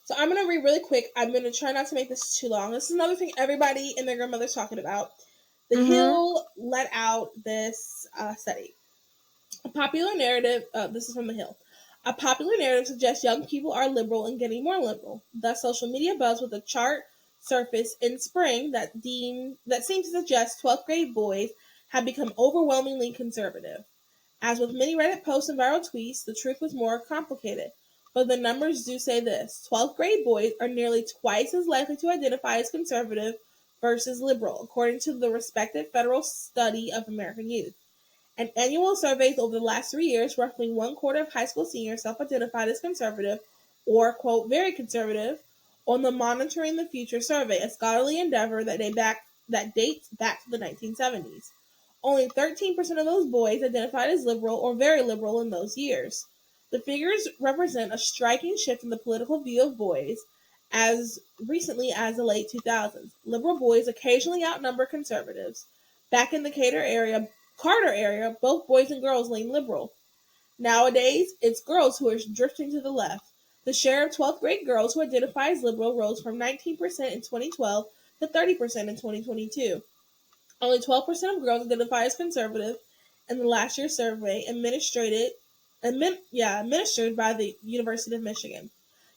So I'm going to read really quick. I'm going to try not to make this too long. This is another thing everybody and their grandmother's talking about. The Hill let out this study. A popular narrative, this is from The Hill. A popular narrative suggests young people are liberal and getting more liberal. Thus, social media buzz with a chart surfaced in spring that seemed to suggest 12th grade boys have become overwhelmingly conservative. As with many Reddit posts and viral tweets, the truth was more complicated. But the numbers do say this. 12th grade boys are nearly twice as likely to identify as conservative versus liberal, according to the respected Federal Study of American Youth. In annual surveys over the last 3 years, roughly 1/4 of high school seniors self-identified as conservative or, quote, very conservative on the Monitoring the Future survey, a scholarly endeavor that dates back to the 1970s. Only 13% of those boys identified as liberal or very liberal in those years. The figures represent a striking shift in the political view of boys as recently as the late 2000s. Liberal boys occasionally outnumber conservatives. Back in the Carter area, both boys and girls lean liberal. Nowadays, it's girls who are drifting to the left. The share of 12th grade girls who identify as liberal rose from 19% in 2012 to 30% in 2022. Only 12% of girls identify as conservative in the last year's survey administered by the University of Michigan.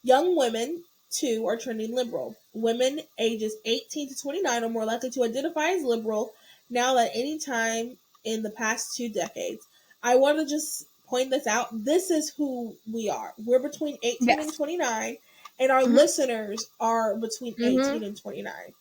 Young women, too, are trending liberal. Women ages 18 to 29 are more likely to identify as liberal now than any time in the past 2 decades. I want to just point this out. This is who we are. We're between 18 and 29, and our listeners are between 18 and 29.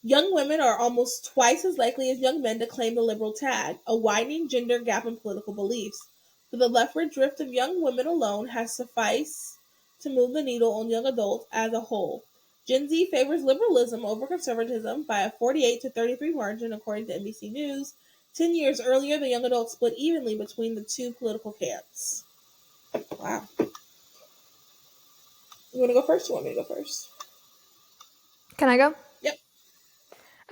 Young women are almost twice as likely as young men to claim the liberal tag, a widening gender gap in political beliefs. But the leftward drift of young women alone has sufficed to move the needle on young adults as a whole. Gen Z favors liberalism over conservatism by a 48 to 33 margin, according to NBC News. 10 years earlier, the young adults split evenly between the two political camps. Wow. You want to go first? You want me to go first? Can I go? Yep.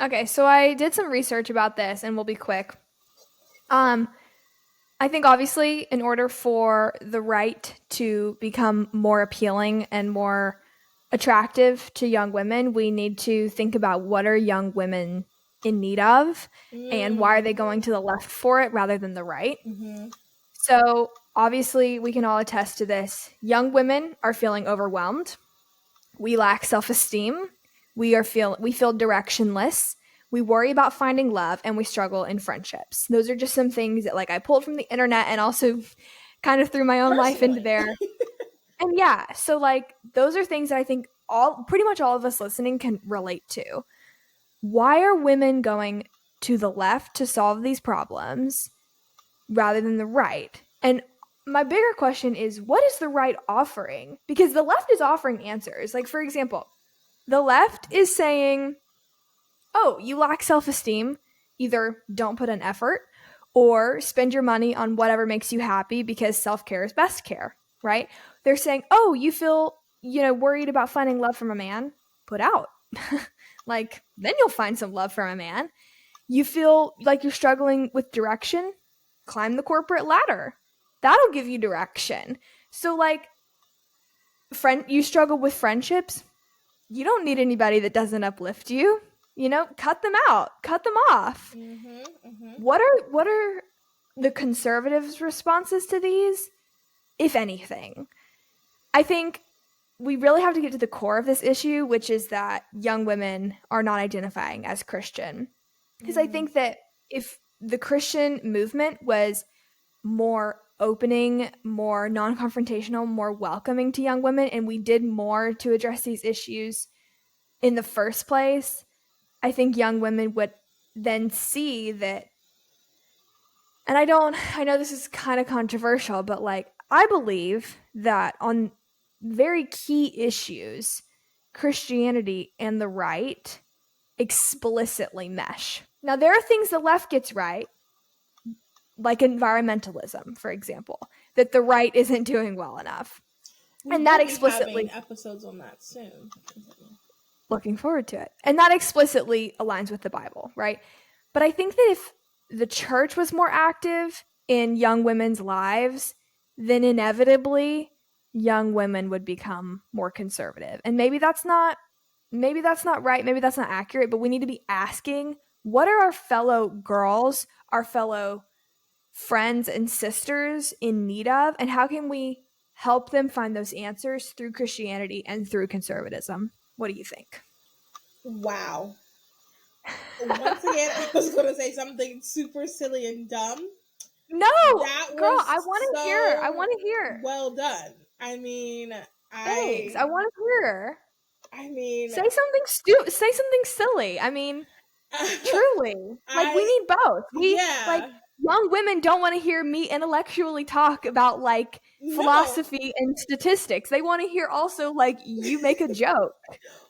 Okay, so I did some research about this, and we'll be quick. I think obviously in order for the right to become more appealing and more attractive to young women, we need to think about what are young women in need of and why are they going to the left for it rather than the right. So obviously we can all attest to this. Young women are feeling overwhelmed. We lack self-esteem. We feel directionless. We worry about finding love, and we struggle in friendships. Those are just some things that I pulled from the internet and also kind of threw my own life into there. And yeah, so those are things that I think pretty much all of us listening can relate to. Why are women going to the left to solve these problems rather than the right? And my bigger question is, what is the right offering? Because the left is offering answers. For example, the left is saying, oh, you lack self-esteem, either don't put in effort or spend your money on whatever makes you happy because self-care is best care, right? They're saying, oh, you feel, worried about finding love from a man, put out. Then you'll find some love from a man. You feel like you're struggling with direction, climb the corporate ladder. That'll give you direction. So you struggle with friendships, you don't need anybody that doesn't uplift you. Cut them out, cut them off. What are the conservatives' responses to these, if anything? I think we really have to get to the core of this issue, which is that young women are not identifying as Christian. Because I think that if the Christian movement was more opening, more non-confrontational, more welcoming to young women, and we did more to address these issues in the first place, I think young women would then see that. And I know this is kind of controversial, but I believe that on very key issues, Christianity and the right explicitly mesh. Now, there are things the left gets right, like environmentalism, for example, that the right isn't doing well enough. And that explicitly having episodes on that soon. Looking forward to it. And that explicitly aligns with the Bible, right? But I think that if the church was more active in young women's lives, then inevitably young women would become more conservative. And maybe that's not right, maybe that's not accurate, but we need to be asking, what are our fellow girls, our fellow friends and sisters in need of, and how can we help them find those answers through Christianity and through conservatism? What do you think? Wow. Once again, I was going to say something super silly and dumb. No, that girl, was I want to so hear. I want to hear. well done. I mean, Thanks. I want to hear. I mean, say something silly. I mean, truly. Like, we need both. Like, young women don't want to hear me intellectually talk about, like, philosophy and statistics. They want to hear also, like, you make a joke.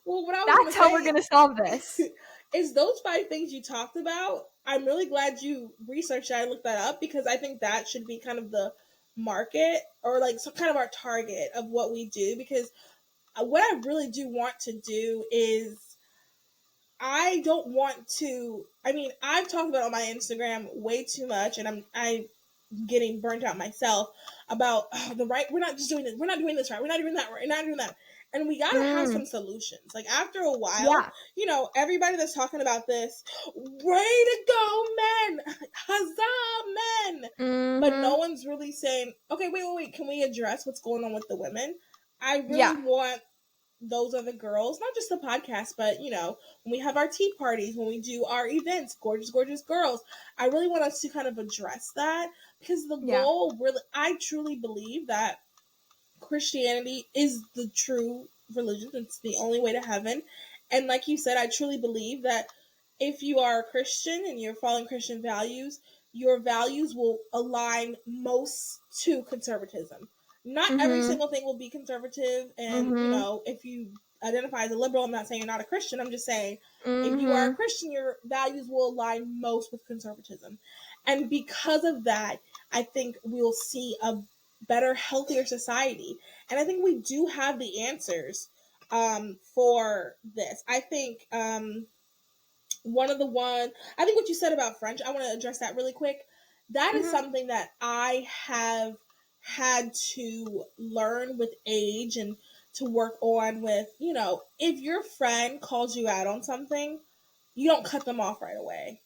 Well, what I was That's how we're going to solve this. Is those 5 things you talked about. I'm really glad you researched that and looked that up, because I think that should be kind of the market, or like some kind of our target of what we do, because what I really do want to do is, I don't want to, I mean, I've talked about it on my Instagram way too much, and I'm getting burnt out myself about the right, we're not doing this right, we're not doing that right, we're not doing that. And we gotta have some solutions. Like, after a while, everybody that's talking about this, way to go, men! Huzzah, men! But no one's really saying, okay, wait, can we address what's going on with the women? I really want those other girls, not just the podcast, but, when we have our tea parties, when we do our events, gorgeous, gorgeous girls, I really want us to kind of address that, because the goal, really, I truly believe that Christianity is the true religion. It's the only way to heaven. And like you said, I truly believe that if you are a Christian and you're following Christian values, your values will align most to conservatism. Not every single thing will be conservative. And, if you identify as a liberal, I'm not saying you're not a Christian. I'm just saying if you are a Christian, your values will align most with conservatism. And because of that, I think we'll see a better, healthier society. And I think we do have the answers for this. I think I think what you said about French, I want to address that really quick. That is something that I have had to learn with age and to work on with, if your friend calls you out on something, you don't cut them off right away.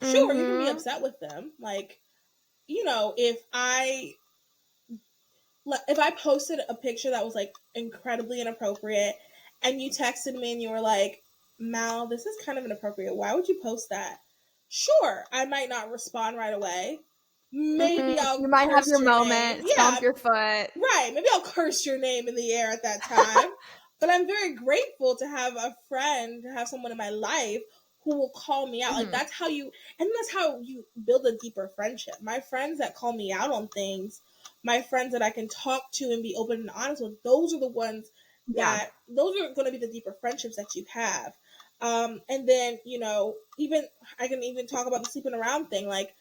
Sure, you can be upset with them. Like, if I posted a picture that was, like, incredibly inappropriate, and you texted me and you were like, Mal, this is kind of inappropriate, why would you post that? Sure, I might not respond right away. Maybe you might have your moment, stomp your foot. Right, maybe I'll curse your name in the air at that time. But I'm very grateful to have a friend, to have someone in my life who will call me out. Like, that's how you build a deeper friendship. My friends that call me out on things, my friends that I can talk to and be open and honest with, those are the ones those are going to be the deeper friendships that you have. And then, even I can even talk about the sleeping around thing. Like,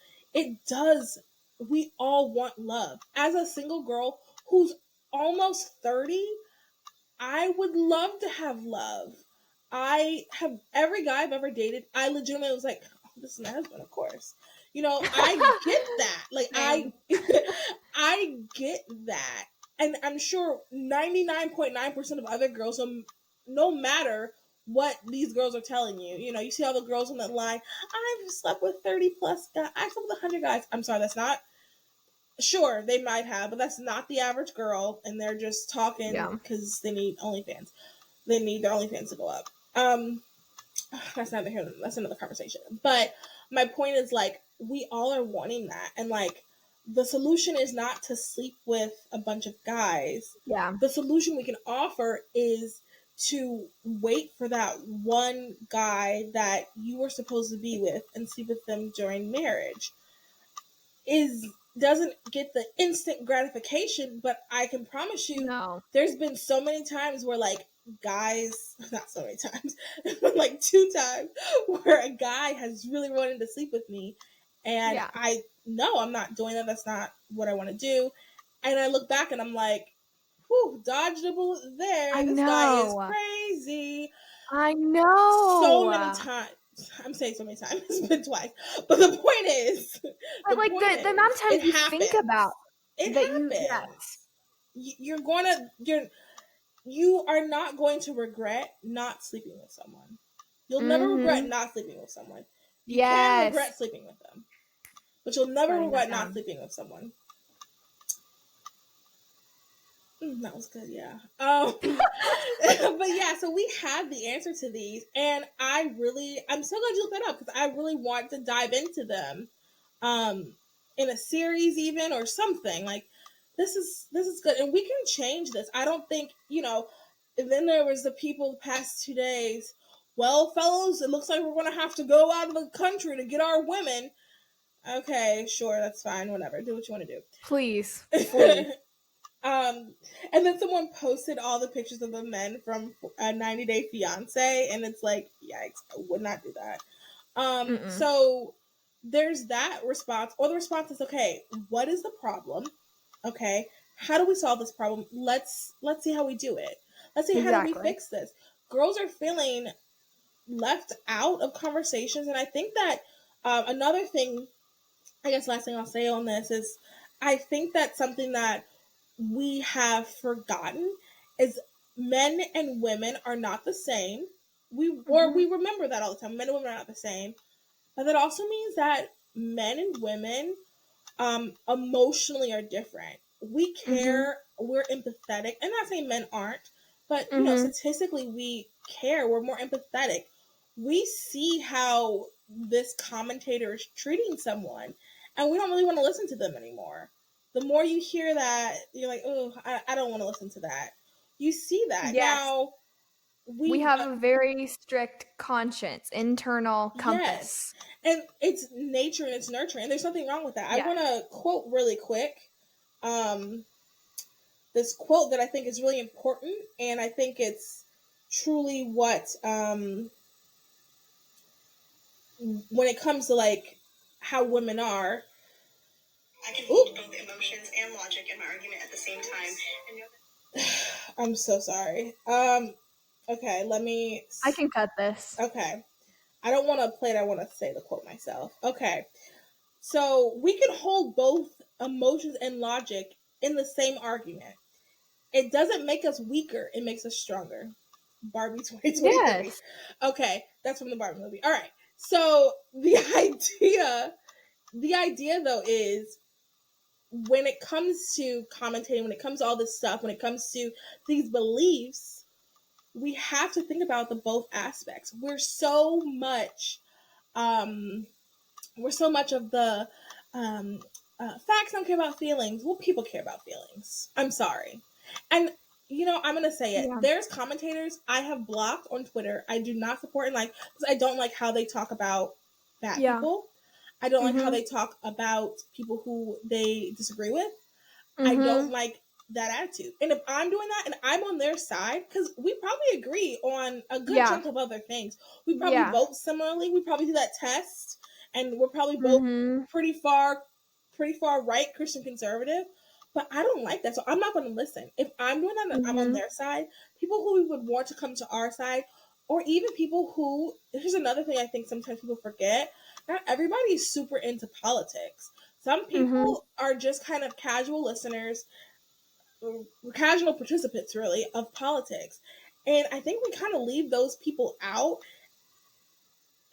we all want love. As a single girl who's almost 30, I would love to have love. I have every guy I've ever dated, I legitimately was like, oh, this is my husband, of course. I get that. Like, I get that. And I'm sure 99.9% of other girls, no matter what these girls are telling you, you see all the girls on that line, I've slept with 30 plus guys, I slept with 100 guys. I'm sorry, that's not, sure, they might have, but that's not the average girl, and they're just talking because they need OnlyFans. They need their OnlyFans to go up. That's not here. That's another conversation. But my point is, like, we all are wanting that, and, like, the solution is not to sleep with a bunch of guys. Yeah. The solution we can offer is to wait for that one guy that you were supposed to be with and sleep with them during marriage. Doesn't get the instant gratification, but I can promise you, there's been so many times where, like, guys, not so many times, but like 2 times, where a guy has really wanted to sleep with me, and I know I'm not doing that. That's not what I want to do. And I look back and I'm like, whew, dodged a bullet there. This guy is crazy. I know. So many times. I'm saying so many times. It's been twice. But the point is, the amount of times you think about it that happens. you are not going to regret not sleeping with someone. You'll never regret not sleeping with someone. You can regret Yes. sleeping with them, but you'll never Writing that regret not down. sleeping with someone. That was good, yeah. But yeah, so we have the answer to these, and I'm so glad you looked that up because I really want to dive into them, in a series even or something. Like this is good, and we can change this. I don't think And then there was the people the past 2 days. Well, fellows, it looks like we're going to have to go out of the country to get our women. Okay, sure, that's fine. Whatever, do what you want to do. Please. Please. And then someone posted all the pictures of the men from a 90 Day Fiance, and it's like, yikes, I would not do that. So there's that response, or the response is, okay, what is the problem? Okay, how do we solve this problem? Let's see how we do it. Let's see how do we fix this. Girls are feeling left out of conversations, and I think that another thing, I guess last thing I'll say on this is, I think that something that we have forgotten is men and women are not the same. We remember that all the time. Men and women are not the same. But that also means that men and women emotionally are different. We care, we're empathetic. I'm not saying men aren't, but statistically we care, we're more empathetic. We see how this commentator is treating someone, and we don't really want to listen to them anymore. The more you hear that, you're like, oh, I don't want to listen to that. You see that. Yes. Now, we have a very strict conscience, internal compass. Yes. And it's nature and it's nurturing. There's nothing wrong with that. I want to quote really quick this quote that I think is really important, and I think it's truly what, when it comes to like how women are. I can hold both emotions and logic in my argument at the same time. And know that I'm so sorry. Okay, let me. I can cut this. Okay. I don't want to play it. I want to say the quote myself. Okay. So we can hold both emotions and logic in the same argument. It doesn't make us weaker. It makes us stronger. Barbie 2023. Yes. Okay. That's from the Barbie movie. All right. So the idea though is, when it comes to commentating, when it comes to all this stuff, when it comes to these beliefs, we have to think about the both aspects. We're so much of the facts don't care about feelings. Well, people care about feelings. I'm sorry. And I'm gonna say it. Yeah. There's commentators I have blocked on Twitter. I do not support and like, because I don't like how they talk about fat people. I don't like how they talk about people who they disagree with. I don't like that attitude. And if I'm doing that and I'm on their side, because we probably agree on a good chunk of other things. We probably vote similarly. We probably do that test, and we're probably both pretty far right, Christian conservative. But I don't like that, so I'm not going to listen. If I'm doing that and I'm on their side, people who we would want to come to our side, or even people who, here's another thing I think sometimes people forget, not everybody is super into politics. Some people are just kind of casual listeners, casual participants, really, of politics. And I think we kind of leave those people out,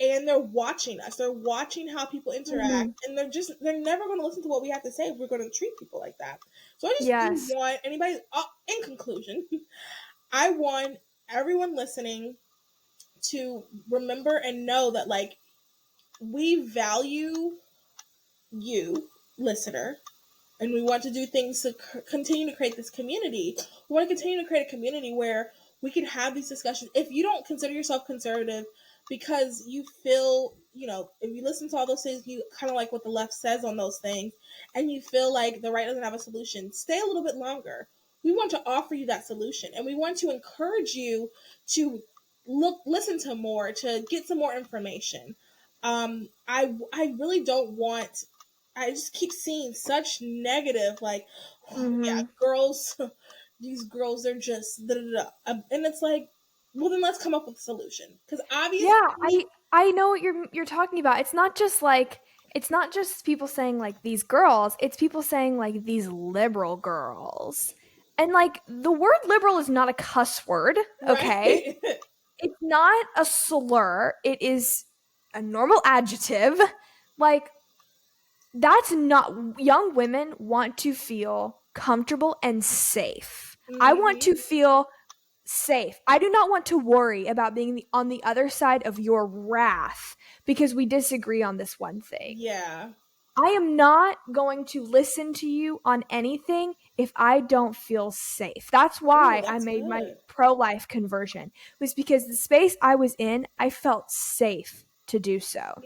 and they're watching us. They're watching how people interact, and they're never going to listen to what we have to say if we're going to treat people like that. So I just want anybody, in conclusion, I want everyone listening to remember and know that, like, we value you, listener, and we want to do things to continue to create this community. We want to continue to create a community where we can have these discussions. If you don't consider yourself conservative because you feel, if you listen to all those things, you kind of like what the left says on those things, and you feel like the right doesn't have a solution, stay a little bit longer. We want to offer you that solution, and we want to encourage you to listen to more, to get some more information. I really don't want, I just keep seeing such negative, like, yeah, girls, these girls are just, and it's like, well, then let's come up with a solution. Because obviously, I know what you're talking about. It's not just people saying like these girls. It's people saying like these liberal girls, And like the word liberal is not a cuss word, okay? Right. It's not a slur. It is a normal adjective. Like that's not, young women want to feel comfortable and safe. I want to feel safe. I do not want to worry about being on the other side of your wrath because we disagree on this one thing. Yeah. I am not going to listen to you on anything if I don't feel safe. That's why I made my pro-life conversion, was because the space I was in, I felt safe to do so.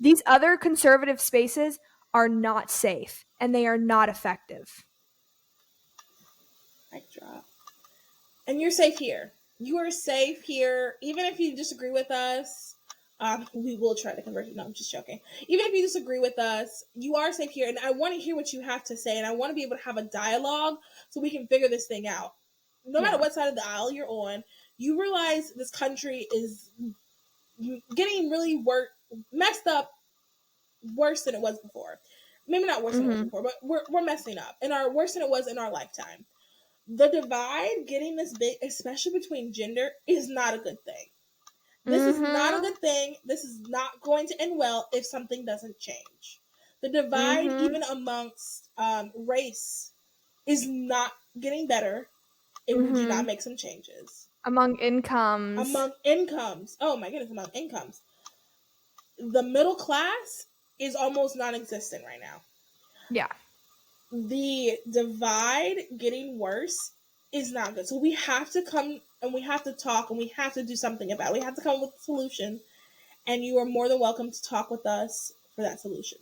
These other conservative spaces are not safe and they are not effective. Mic drop. And you're safe here. You are safe here. Even if you disagree with us, we will try to convert you. No, I'm just joking. Even if you disagree with us, you are safe here. And I want to hear what you have to say. And I want to be able to have a dialogue so we can figure this thing out. No matter what side of the aisle you're on, you realize this country is getting really messed up worse than it was before. Maybe not worse than it was before, but we're messing up. And worse than it was in our lifetime. The divide getting this big, especially between gender, is not a good thing. This is not a good thing. This is not going to end well if something doesn't change. The divide, even amongst race, is not getting better if we do not make some changes. Among incomes. Oh my goodness, among incomes. The middle class is almost non-existent right now. Yeah. The divide getting worse is not good. So we have to come and we have to talk and we have to do something about it. We have to come up with a solution. And you are more than welcome to talk with us for that solution.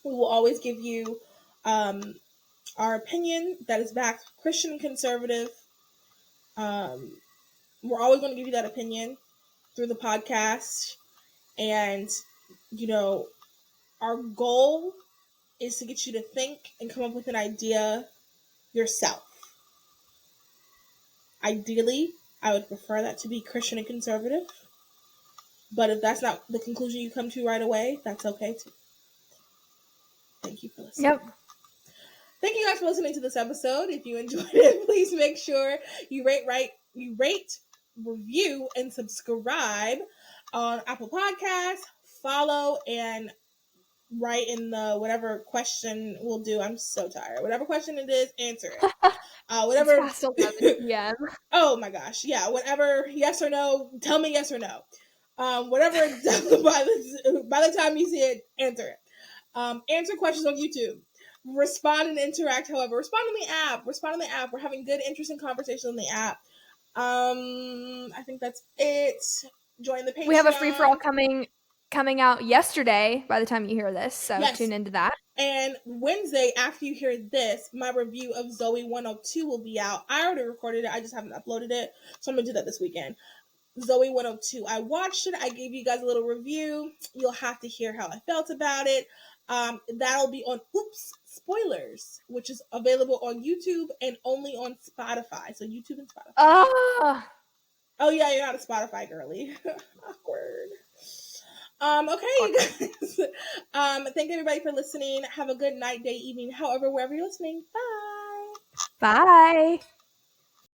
We will always give you our opinion that is backed Christian and conservative. We're always going to give you that opinion through the podcast. And, you know, our goal is to get you to think and come up with an idea yourself. Ideally, I would prefer that to be Christian and conservative. But if that's not the conclusion you come to right away, that's okay too. Thank you for listening. Yep. Thank you guys for listening to this episode. If you enjoyed it, please make sure you rate, review, and subscribe on Apple Podcasts. Follow and write in the whatever question we'll do. I'm so tired. Whatever question it is, answer it. Whatever. It's past 11 p.m. Oh my gosh. Yeah. Whatever. Yes or no. Tell me yes or no. Whatever. by the time you see it, answer it. Answer questions on YouTube. Respond and interact. However, respond on the app. We're having good, interesting conversations on the app. I think that's it. Join the Patreon. We have a free for all coming out yesterday by the time you hear this, so yes. Tune into that. And Wednesday, after you hear this, my review of Zoe 102 will be out. I already recorded it. I just haven't uploaded it, so I'm going to do that this weekend. Zoe 102. I watched it. I gave you guys a little review. You'll have to hear how I felt about it. That'll be on Oops Spoilers, which is available on YouTube and only on Spotify. So YouTube and Spotify. Oh yeah, you're not a Spotify girly. Awkward. Okay, you guys. Thank everybody for listening. Have a good night, day, evening, however, wherever you're listening. Bye. Bye.